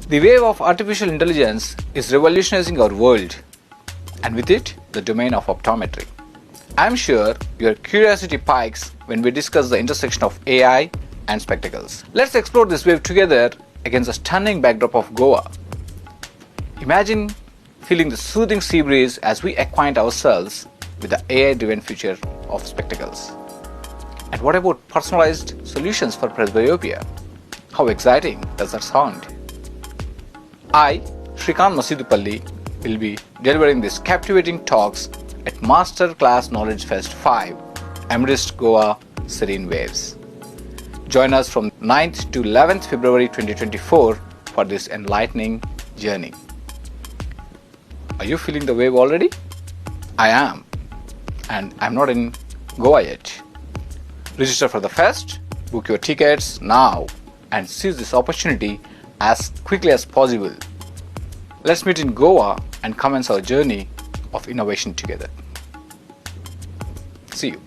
The wave of artificial intelligence is revolutionizing our world, and with it, the domain of optometry. I'm sure your curiosity pikes when we discuss the intersection of AI and spectacles. Let's explore this wave together against the stunning backdrop of Goa. Imagine feeling the soothing sea breeze as we acquaint ourselves with the AI-driven future of spectacles. And what about personalized solutions for presbyopia? How exciting does that sound? I, Srikanth Maseedupalli, will be delivering these captivating talks at Masterclass Knowledge Fest 5 amidst Goa serene waves. Join us from 9th to 11th February 2024 for this enlightening journey. Are you feeling the wave already? I am, and I'm not in Goa yet. Register for the fest, book your tickets now, and seize this opportunity as quickly as possible. Let's meet in Goa and commence our journey of innovation together. See you.